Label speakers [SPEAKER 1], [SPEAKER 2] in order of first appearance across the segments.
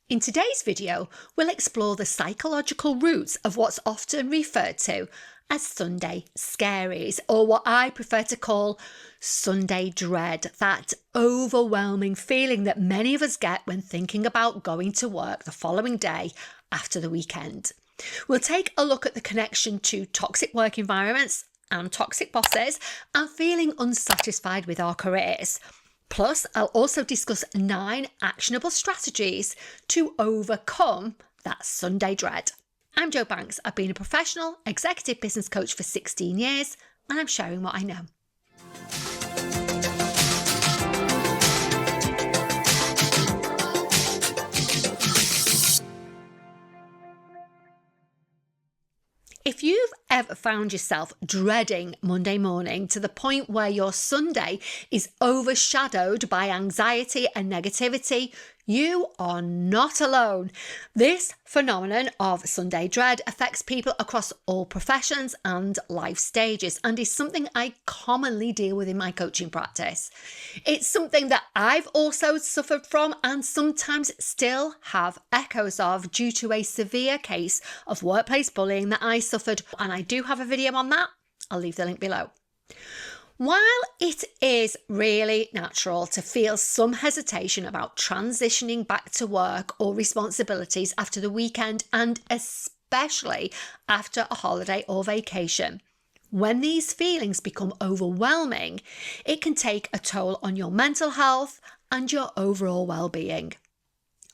[SPEAKER 1] In today's video, we'll explore the psychological roots of what's often referred to as Sunday Scaries, or what I prefer to call Sunday dread, that overwhelming feeling that many of us get when thinking about going to work the following day after the weekend. We'll take a look at the connection to toxic work environments and toxic bosses and feeling unsatisfied with our careers. Plus, I'll also discuss 9 actionable strategies to overcome that Sunday dread. I'm Jo Banks. I've been a professional executive business coach for 16 years, and I'm sharing what I know. If you've ever found yourself dreading Monday morning to the point where your Sunday is overshadowed by anxiety and negativity, you are not alone. This phenomenon of Sunday dread affects people across all professions and life stages and is something I commonly deal with in my coaching practice. It's something that I've also suffered from and sometimes still have echoes of due to a severe case of workplace bullying that I suffered, and I do have a video on that. I'll leave the link below. While it is really natural to feel some hesitation about transitioning back to work or responsibilities after the weekend, and especially after a holiday or vacation, when these feelings become overwhelming, it can take a toll on your mental health and your overall well-being.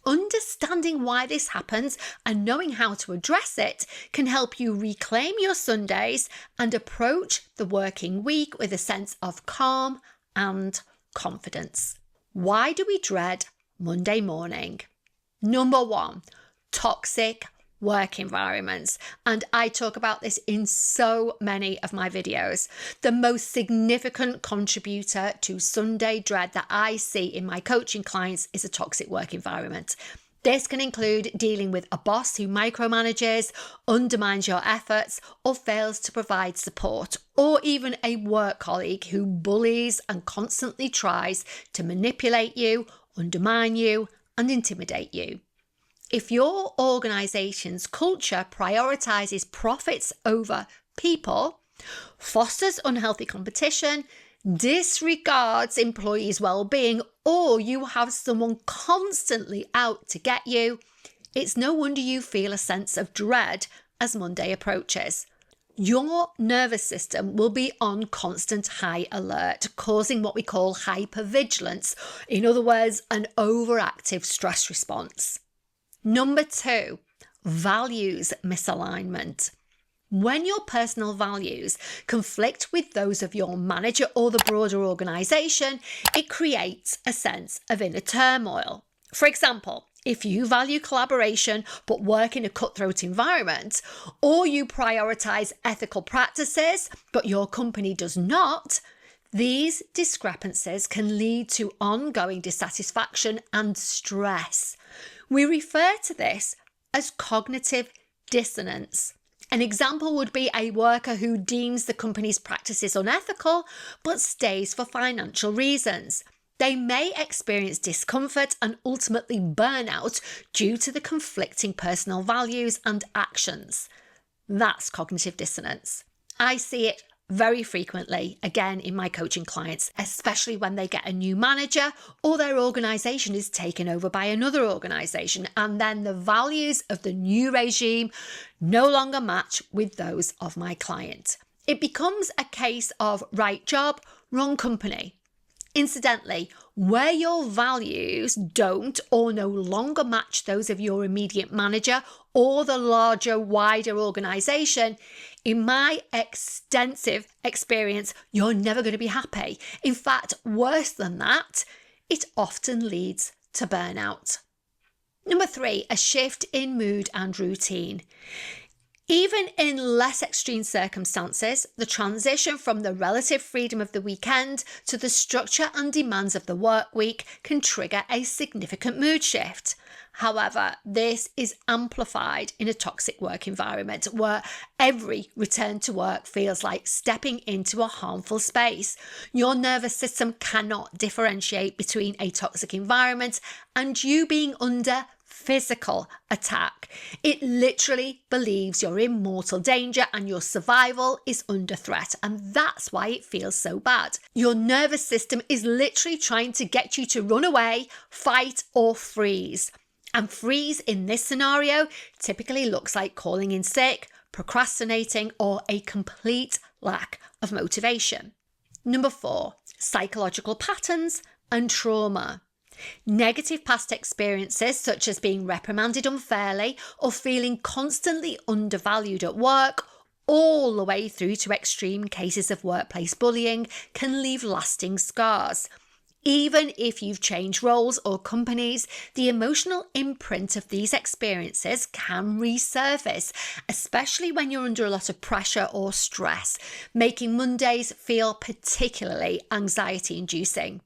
[SPEAKER 1] Understanding why this happens and knowing how to address it can help you reclaim your Sundays and approach the working week with a sense of calm and confidence. Why do we dread Monday morning? Number 1, toxic work environments. And I talk about this in so many of my videos. The most significant contributor to Sunday dread that I see in my coaching clients is a toxic work environment. This can include dealing with a boss who micromanages, undermines your efforts, or fails to provide support, or even a work colleague who bullies and constantly tries to manipulate you, undermine you, and intimidate you. If your organization's culture prioritizes profits over people, fosters unhealthy competition, disregards employees' well-being, or you have someone constantly out to get you, it's no wonder you feel a sense of dread as Monday approaches. Your nervous system will be on constant high alert, causing what we call hypervigilance, in other words, an overactive stress response. Number 2, values misalignment. When your personal values conflict with those of your manager or the broader organisation, it creates a sense of inner turmoil. For example, if you value collaboration but work in a cutthroat environment, or you prioritise ethical practices but your company does not, these discrepancies can lead to ongoing dissatisfaction and stress. We refer to this as cognitive dissonance. An example would be a worker who deems the company's practices unethical but stays for financial reasons. They may experience discomfort and ultimately burnout due to the conflicting personal values and actions. That's cognitive dissonance. I see it very frequently, again, in my coaching clients, especially when they get a new manager or their organisation is taken over by another organisation, and then the values of the new regime no longer match with those of my client. It becomes a case of right job, wrong company. Incidentally, where your values don't or no longer match those of your immediate manager or the larger, wider organisation, in my extensive experience, you're never going to be happy. In fact, worse than that, it often leads to burnout. Number 3, a shift in mood and routine. Even in less extreme circumstances, the transition from the relative freedom of the weekend to the structure and demands of the work week can trigger a significant mood shift. However, this is amplified in a toxic work environment where every return to work feels like stepping into a harmful space. Your nervous system cannot differentiate between a toxic environment and you being under physical attack. It literally believes you're in mortal danger and your survival is under threat, and that's why it feels so bad. Your nervous system is literally trying to get you to run away, fight, or freeze. And freeze in this scenario typically looks like calling in sick, procrastinating, or a complete lack of motivation. Number 4, psychological patterns and trauma. Negative past experiences, such as being reprimanded unfairly or feeling constantly undervalued at work, all the way through to extreme cases of workplace bullying, can leave lasting scars. Even if you've changed roles or companies, the emotional imprint of these experiences can resurface, especially when you're under a lot of pressure or stress, making Mondays feel particularly anxiety-inducing.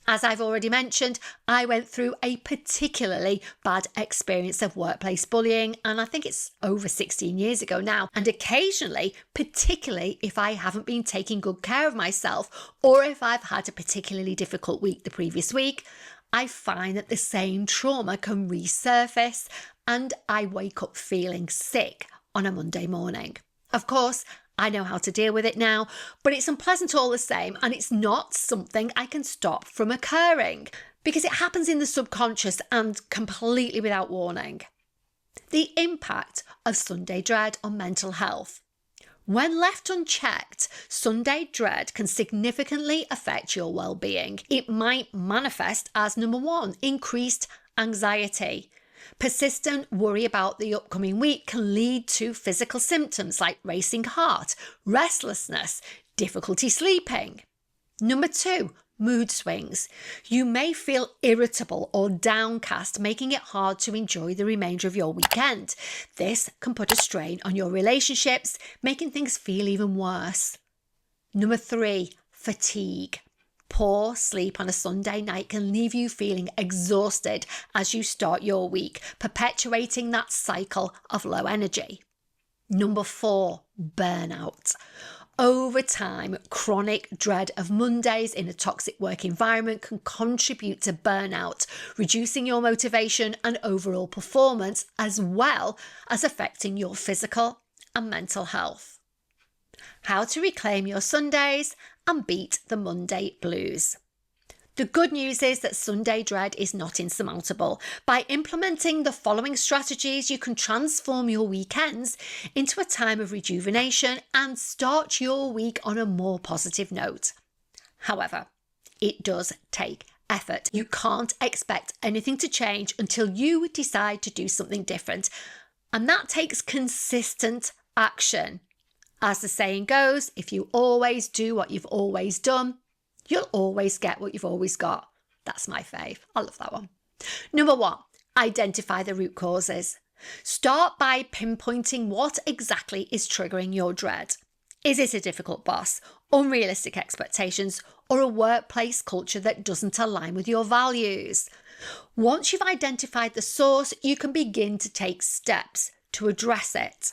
[SPEAKER 1] As I've already mentioned, I went through a particularly bad experience of workplace bullying, and I think it's over 16 years ago now. And occasionally, particularly if I haven't been taking good care of myself, or if I've had a particularly difficult week the previous week, I find that the same trauma can resurface and I wake up feeling sick on a Monday morning. Of course, I know how to deal with it now, but it's unpleasant all the same, and it's not something I can stop from occurring because it happens in the subconscious and completely without warning. The impact of Sunday dread on mental health. When left unchecked, Sunday dread can significantly affect your well-being. It might manifest as number 1, increased anxiety. Persistent worry about the upcoming week can lead to physical symptoms like racing heart, restlessness, difficulty sleeping. Number 2, mood swings. You may feel irritable or downcast, making it hard to enjoy the remainder of your weekend. This can put a strain on your relationships, making things feel even worse. Number 3, fatigue. Poor sleep on a Sunday night can leave you feeling exhausted as you start your week, perpetuating that cycle of low energy. Number 4, burnout. Over time, chronic dread of Mondays in a toxic work environment can contribute to burnout, reducing your motivation and overall performance, as well as affecting your physical and mental health. How to reclaim your Sundays and beat the Monday blues. The good news is that Sunday dread is not insurmountable. By implementing the following strategies, you can transform your weekends into a time of rejuvenation and start your week on a more positive note. However, it does take effort. You can't expect anything to change until you decide to do something different, and that takes consistent action. As the saying goes, if you always do what you've always done, you'll always get what you've always got. That's my fave. I love that one. Number 1, identify the root causes. Start by pinpointing what exactly is triggering your dread. Is it a difficult boss, unrealistic expectations, or a workplace culture that doesn't align with your values? Once you've identified the source, you can begin to take steps to address it.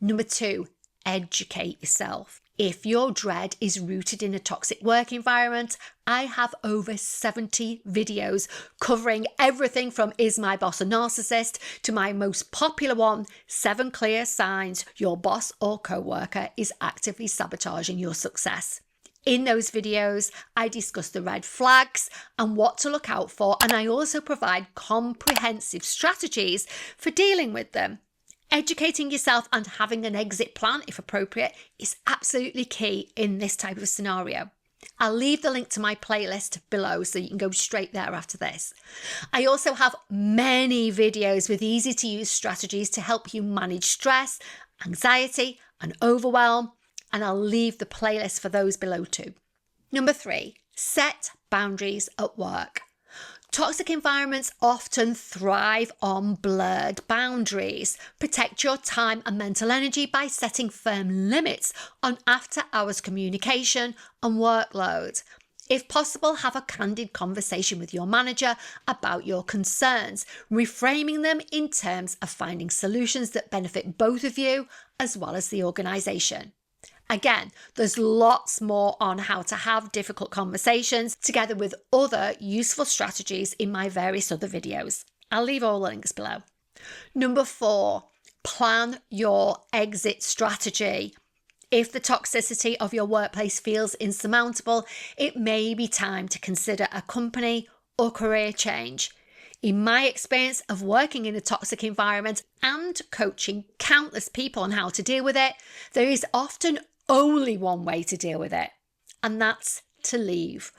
[SPEAKER 1] Number 2, educate yourself. If your dread is rooted in a toxic work environment, I have over 70 videos covering everything from is my boss a narcissist to my most popular one, 7 clear signs your boss or co-worker is actively sabotaging your success. In those videos, I discuss the red flags and what to look out for, and I also provide comprehensive strategies for dealing with them. Educating yourself and having an exit plan, if appropriate, is absolutely key in this type of scenario. I'll leave the link to my playlist below so you can go straight there after this. I also have many videos with easy to use strategies to help you manage stress, anxiety, and overwhelm, and I'll leave the playlist for those below too. Number 3, set boundaries at work. Toxic environments often thrive on blurred boundaries. Protect your time and mental energy by setting firm limits on after-hours communication and workload. If possible, have a candid conversation with your manager about your concerns, reframing them in terms of finding solutions that benefit both of you as well as the organisation. Again, there's lots more on how to have difficult conversations together with other useful strategies in my various other videos. I'll leave all the links below. Number 4, plan your exit strategy. If the toxicity of your workplace feels insurmountable, it may be time to consider a company or career change. In my experience of working in a toxic environment and coaching countless people on how to deal with it, there is often only one way to deal with it, and that's to leave.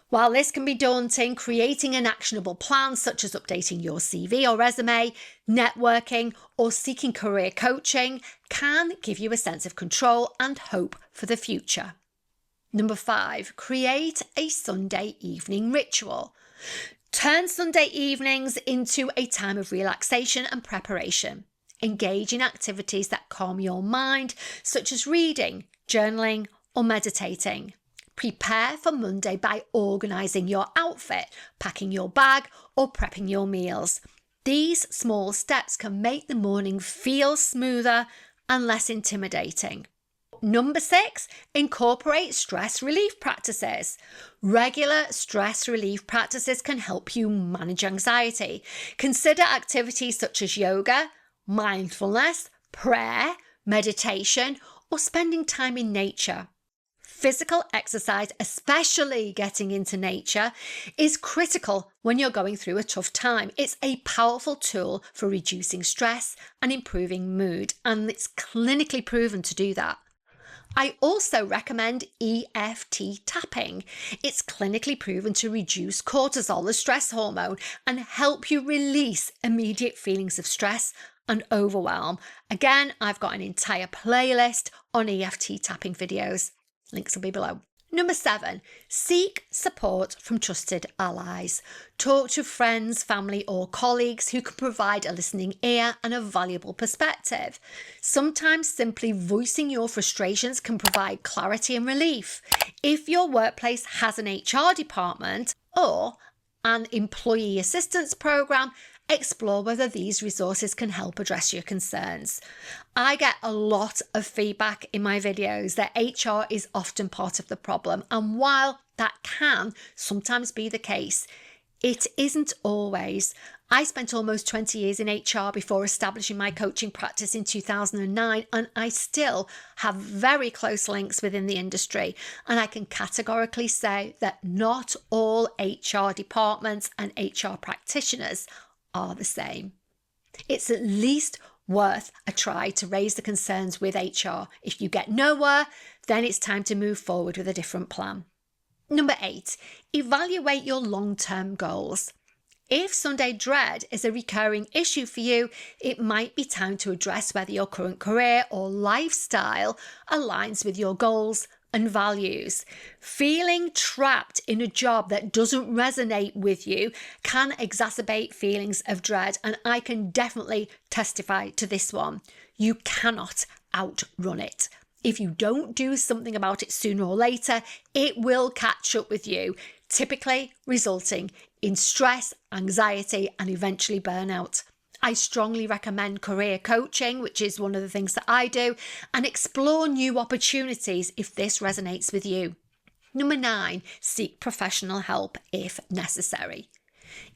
[SPEAKER 1] While this can be daunting, creating an actionable plan such as updating your CV or resume, networking, or seeking career coaching can give you a sense of control and hope for the future. Number 5, create a Sunday evening ritual. Turn Sunday evenings into a time of relaxation and preparation. Engage in activities that calm your mind, such as reading, journaling, or meditating. Prepare for Monday by organising your outfit, packing your bag, or prepping your meals. These small steps can make the morning feel smoother and less intimidating. Number 6, incorporate stress relief practices. Regular stress relief practices can help you manage anxiety. Consider activities such as yoga, mindfulness, prayer, meditation, or spending time in nature. Physical exercise, especially getting into nature, is critical when you're going through a tough time. It's a powerful tool for reducing stress and improving mood, and it's clinically proven to do that. I also recommend EFT Tapping. It's clinically proven to reduce cortisol, the stress hormone, and help you release immediate feelings of stress and overwhelm. Again, I've got an entire playlist on EFT tapping videos. Links will be below. Number 7, seek support from trusted allies. Talk to friends, family, or colleagues who can provide a listening ear and a valuable perspective. Sometimes simply voicing your frustrations can provide clarity and relief. If your workplace has an HR department or an employee assistance program, explore whether these resources can help address your concerns. I get a lot of feedback in my videos that HR is often part of the problem, and while that can sometimes be the case, it isn't always. I spent almost 20 years in HR before establishing my coaching practice in 2009, and I still have very close links within the industry. And I can categorically say that not all HR departments and HR practitioners are the same. It's at least worth a try to raise the concerns with HR. If you get nowhere, then it's time to move forward with a different plan. Number 8, evaluate your long-term goals. If Sunday dread is a recurring issue for you, it might be time to address whether your current career or lifestyle aligns with your goals and values. Feeling trapped in a job that doesn't resonate with you can exacerbate feelings of dread, and I can definitely testify to this one. You cannot outrun it. If you don't do something about it sooner or later, it will catch up with you, typically resulting in stress, anxiety, and eventually burnout. I strongly recommend career coaching, which is one of the things that I do, and explore new opportunities if this resonates with you. Number 9, seek professional help if necessary.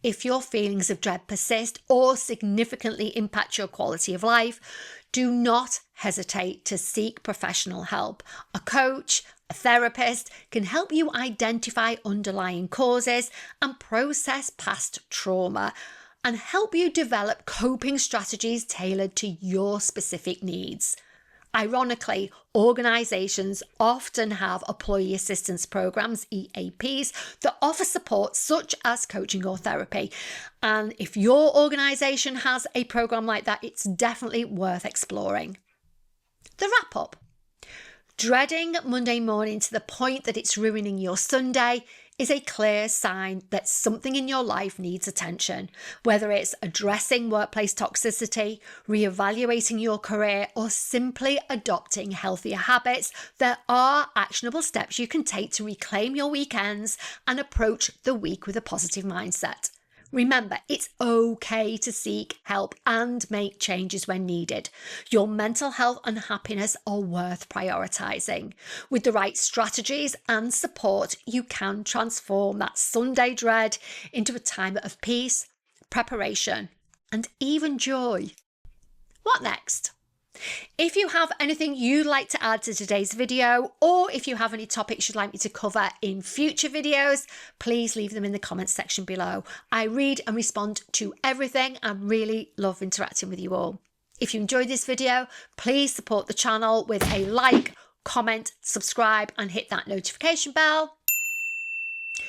[SPEAKER 1] If your feelings of dread persist or significantly impact your quality of life, do not hesitate to seek professional help. A coach, a therapist can help you identify underlying causes and process past trauma, and help you develop coping strategies tailored to your specific needs. Ironically, organisations often have employee assistance programs, EAPs, that offer support such as coaching or therapy. And if your organisation has a program like that, it's definitely worth exploring. The wrap up. Dreading Monday morning to the point that it's ruining your Sunday is a clear sign that something in your life needs attention, whether it's addressing workplace toxicity, reevaluating your career, or simply adopting healthier habits. There are actionable steps you can take to reclaim your weekends and approach the week with a positive mindset. Remember, it's okay to seek help and make changes when needed. Your mental health and happiness are worth prioritising. With the right strategies and support, you can transform that Sunday dread into a time of peace, preparation, and even joy. What next? If you have anything you'd like to add to today's video, or if you have any topics you'd like me to cover in future videos, please leave them in the comments section below. I read and respond to everything and really love interacting with you all. If you enjoyed this video, please support the channel with a like, comment, subscribe, and hit that notification bell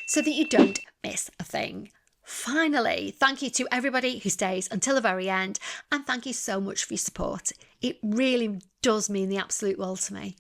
[SPEAKER 1] so that you don't miss a thing. Finally, thank you to everybody who stays until the very end, and thank you so much for your support. It really does mean the absolute world to me.